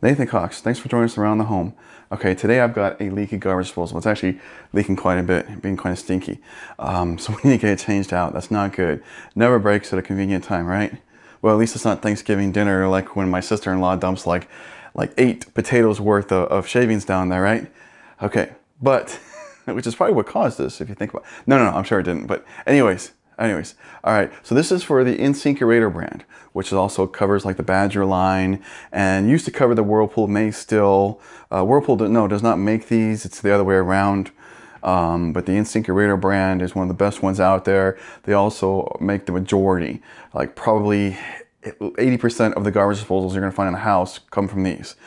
Nathan Cox, thanks for joining us around the home. Okay, today I've got a leaky garbage disposal. It's actually leaking quite a bit, being kind of stinky. So we need to get it changed out. That's not good. Never breaks at a convenient time, right? Well, at least it's not Thanksgiving dinner like when my sister-in-law dumps like 8 potatoes worth of shavings down there, right? Okay, but, which is probably what caused this if you think about it. No, I'm sure it didn't. But anyways, all right, so this is for the InSinkErator brand, which also covers like the Badger line and used to cover the Whirlpool, may still. Whirlpool does not make these, it's the other way around. But the InSinkErator brand is one of the best ones out there. They also make the majority, like probably 80% of the garbage disposals you're gonna find in a house come from these.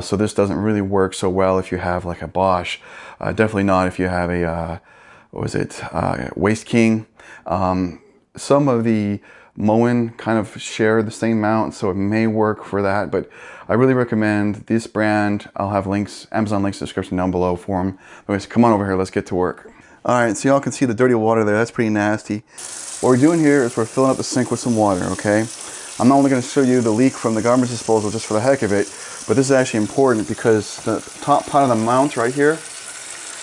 So this doesn't really work so well if you have like a Bosch. Definitely not if you have a, Waste King. Some of the Moen kind of share the same mount, so it may work for that, but I really recommend this brand. I'll have links, Amazon links in the description down below for them. Anyways, come on over here, let's get to work. All right, so y'all can see the dirty water there. That's pretty nasty. What we're doing here is we're filling up the sink with some water, okay? I'm not only gonna show you the leak from the garbage disposal just for the heck of it, but this is actually important because the top part of the mount right here,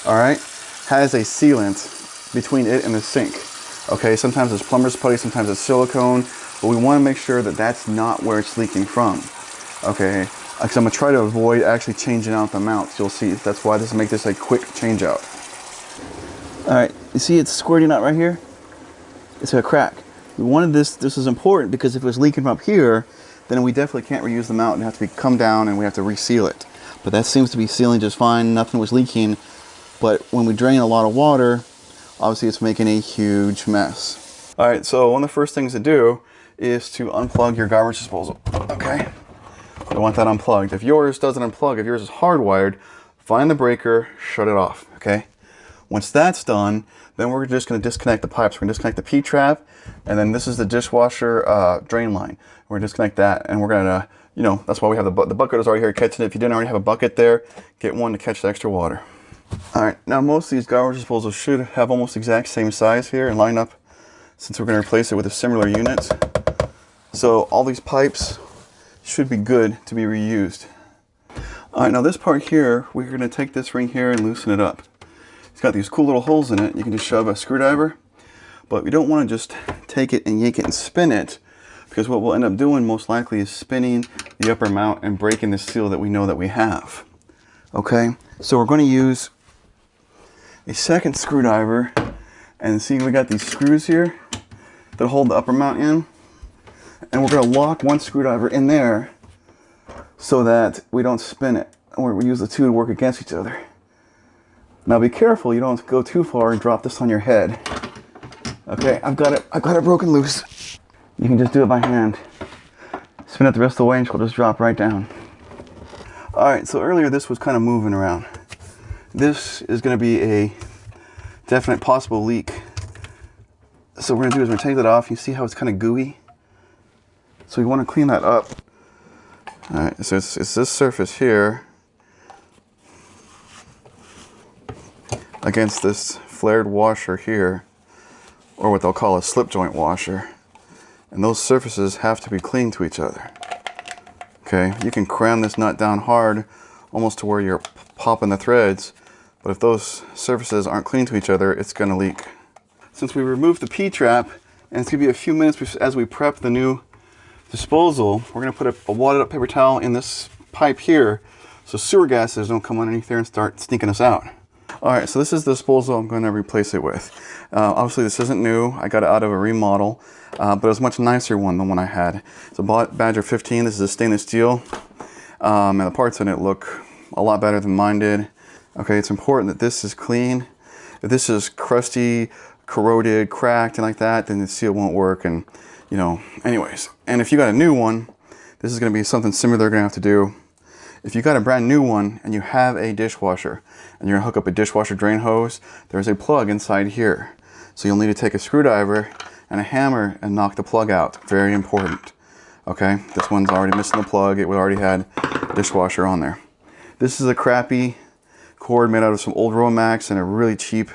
all right, has a sealant between it and the sink. Okay, sometimes it's plumber's putty, sometimes it's silicone, but we want to make sure that that's not where it's leaking from. Okay, because I'm going to try to avoid actually changing out the mounts. You'll see, that's why this make this a quick change out. All right, you see it's squirting out right here? It's a crack. We wanted this is important because if it was leaking from up here, then we definitely can't reuse the mount and have to come down and we have to reseal it. But that seems to be sealing just fine, nothing was leaking. But when we drain a lot of water, obviously it's making a huge mess. All right, so one of the first things to do is to unplug your garbage disposal, okay? You want that unplugged. If yours doesn't unplug, if yours is hardwired, find the breaker, shut it off, okay? Once that's done, then we're just gonna disconnect the pipes. We're gonna disconnect the P-trap, and then this is the dishwasher drain line. We're gonna disconnect that, and we're gonna, that's why we have the bucket is already here catching it. If you didn't already have a bucket there, get one to catch the extra water. All right, now most of these garbage disposals should have almost exact same size here and line up since we're going to replace it with a similar unit. So all these pipes should be good to be reused. All right, now this part here, we're going to take this ring here and loosen it up. It's got these cool little holes in it. You can just shove a screwdriver, but we don't want to just take it and yank it and spin it, because what we'll end up doing most likely is spinning the upper mount and breaking the seal that we know that we have. Okay, so we're going to use a second screwdriver, and see we got these screws here that hold the upper mount in, and we're going to lock one screwdriver in there so that we don't spin it, and we use the two to work against each other. Now be careful you don't go too far and drop this on your head. Okay, I've got it broken loose. You can just do it by hand. Spin it the rest of the way and it'll just drop right down. All right, so earlier this was kind of moving around. This is going to be a definite possible leak. So what we're going to do is we're going to take that off. You see how it's kind of gooey? So we want to clean that up. All right, so it's this surface here against this flared washer here, or what they'll call a slip joint washer. And those surfaces have to be clean to each other. Okay, you can cram this nut down hard, almost to where you're popping the threads, but if those surfaces aren't clean to each other, it's going to leak. Since we removed the P-trap, and it's going to be a few minutes as we prep the new disposal, we're going to put a wadded up paper towel in this pipe here so sewer gases don't come underneath there and start sneaking us out. All right, so this is the disposal I'm going to replace it with. Obviously this isn't new. I got it out of a remodel, but it was a much nicer one than one I had. It's a Badger 15. This is a stainless steel, and the parts in it look a lot better than mine did. Okay, it's important that this is clean. If this is crusty, corroded, cracked, and like that, then the seal won't work, and anyways. And if you got a new one, this is gonna be something similar they're gonna have to do. If you got a brand new one and you have a dishwasher and you're gonna hook up a dishwasher drain hose, there's a plug inside here. So you'll need to take a screwdriver and a hammer and knock the plug out. Very important. Okay, this one's already missing the plug. It already had a dishwasher on there. This is a crappy cord made out of some old Romax and a really cheap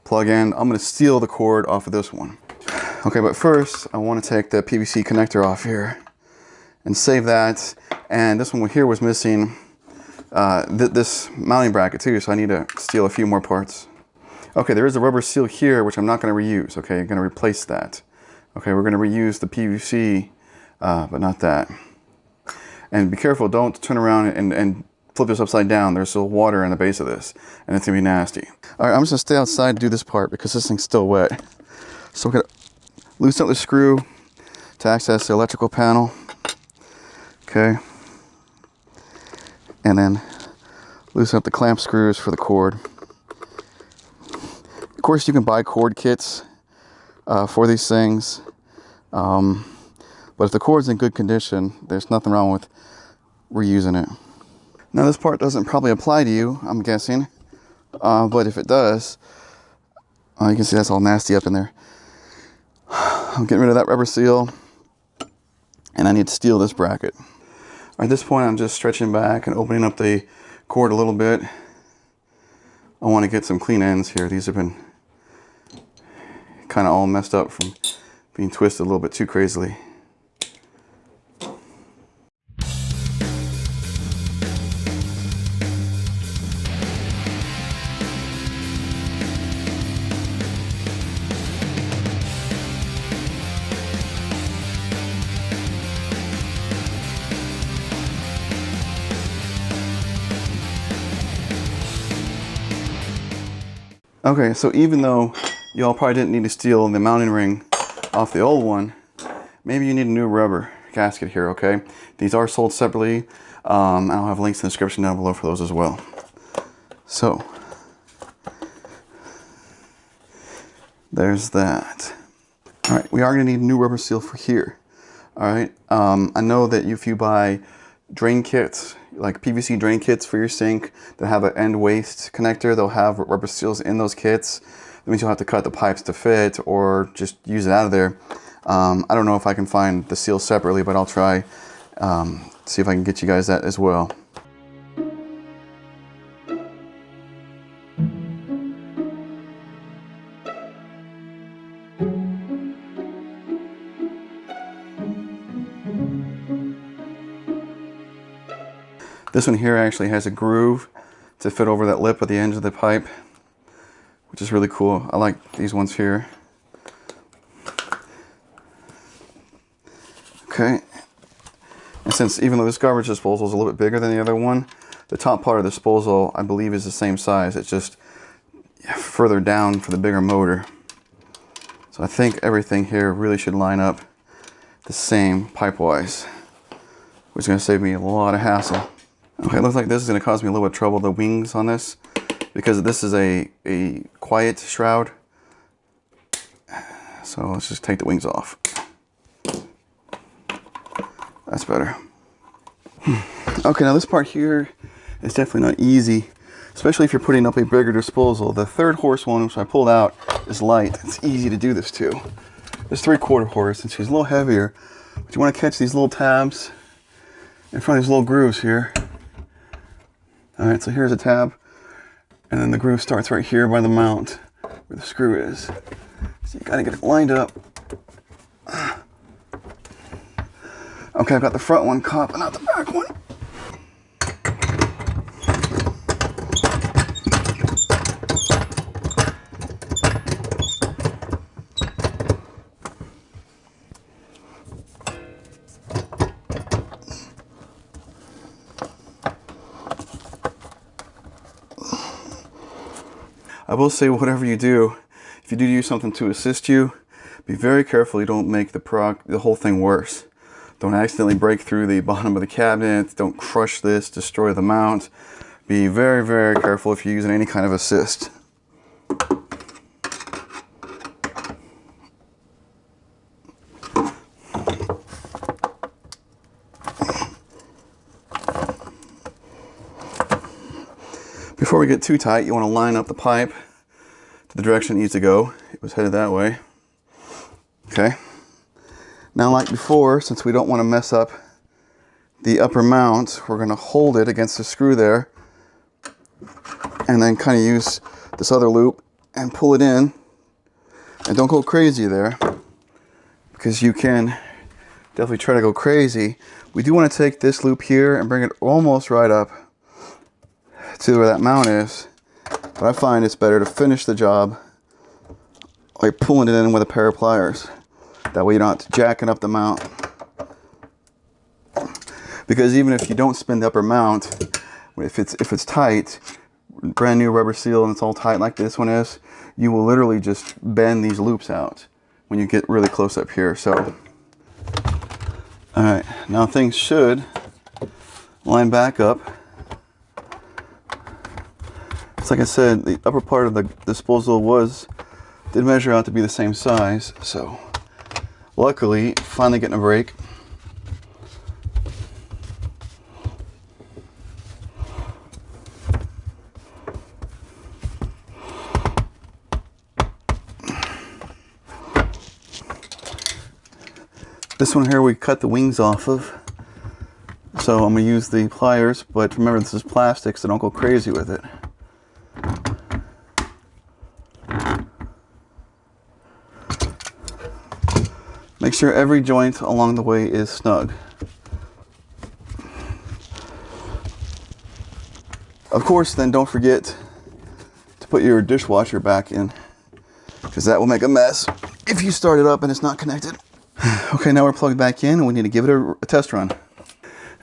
plug-in. I'm going to steal the cord off of this one. Okay, but first I want to take the PVC connector off here. and save that. And this one here was missing this mounting bracket too, so I need to steal a few more parts. Okay, there is a rubber seal here, which I'm not going to reuse. Okay, I'm going to replace that. Okay, we're going to reuse the PVC, but not that. And be careful, don't turn around and flip this upside down. There's still water in the base of this, and it's going to be nasty. All right, I'm just going to stay outside to do this part because this thing's still wet. So we're going to loosen up the screw to access the electrical panel. Okay. And then loosen up the clamp screws for the cord. Of course, you can buy cord kits for these things. But if the cord's in good condition, there's nothing wrong with reusing it. Now this part doesn't probably apply to you, I'm guessing. But if it does, you can see that's all nasty up in there. I'm getting rid of that rubber seal. And I need to steal this bracket. At this point, I'm just stretching back and opening up the cord a little bit. I want to get some clean ends here. These have been kind of all messed up from being twisted a little bit too crazily. Okay, so even though y'all probably didn't need to steal the mounting ring off the old one, maybe you need a new rubber gasket here, okay? These are sold separately. I'll have links in the description down below for those as well. So, there's that. All right, we are gonna need a new rubber seal for here. All right, I know that if you buy drain kits, like PVC drain kits for your sink that have an end waste connector, they'll have rubber seals in those kits. That means you'll have to cut the pipes to fit or just use it out of there. I don't know if I can find the seal separately, but I'll try, see if I can get you guys that as well. This one here actually has a groove to fit over that lip at the end of the pipe, which is really cool. I like these ones here. Okay. And since even though this garbage disposal is a little bit bigger than the other one, the top part of the disposal I believe is the same size. It's just further down for the bigger motor. So I think everything here really should line up the same pipe-wise, which is going to save me a lot of hassle. Okay, it looks like this is going to cause me a little bit of trouble, the wings on this, because this is a quiet shroud. So let's just take the wings off. That's better. Okay, now this part here is definitely not easy, especially if you're putting up a bigger disposal. The 3rd horse one, which I pulled out, is light. It's easy to do this too. This 3/4 horse, and she's a little heavier, but you want to catch these little tabs in front of these little grooves here. All right, so here's a tab, and then the groove starts right here by the mount where the screw is. So you gotta get it lined up. Okay, I've got the front one caught, but not the back one. I will say, whatever you do, if you do use something to assist you, be very careful you don't make the whole thing worse. Don't accidentally break through the bottom of the cabinet. Don't crush this, destroy the mount. Be very, very careful if you're using any kind of assist. Before we get too tight, you want to line up the pipe to the direction it needs to go. It was headed that way. Okay. Now, like before, since we don't want to mess up the upper mount, we're going to hold it against the screw there and then kind of use this other loop and pull it in. And don't go crazy there, because you can definitely try to go crazy. We do want to take this loop here and bring it almost right up to where that mount is. But I find it's better to finish the job by pulling it in with a pair of pliers. That way you don't have to jacking up the mount. Because even if you don't spin the upper mount, if it's tight, brand new rubber seal and it's all tight like this one is, you will literally just bend these loops out when you get really close up here. So, all right, now things should line back up. It's like I said, the upper part of the disposal did measure out to be the same size. So, luckily, finally getting a break. This one here we cut the wings off of, so I'm going to use the pliers, but remember this is plastic, so don't go crazy with it. Make sure every joint along the way is snug. Of course, then don't forget to put your dishwasher back in, because that will make a mess if you start it up and it's not connected. Okay, now we're plugged back in and we need to give it a test run.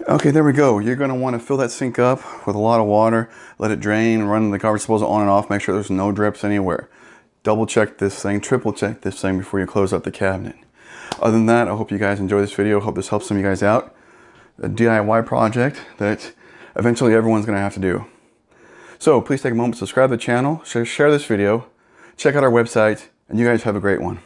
Okay, there we go. You're going to want to fill that sink up with a lot of water, let it drain, run the garbage disposal on and off, make sure there's no drips anywhere. Double check this thing, triple check this thing before you close up the cabinet. Other than that, I hope you guys enjoy this video. Hope this helps some of you guys out. A DIY project that eventually everyone's going to have to do. So please take a moment to subscribe to the channel, share this video, check out our website, and you guys have a great one.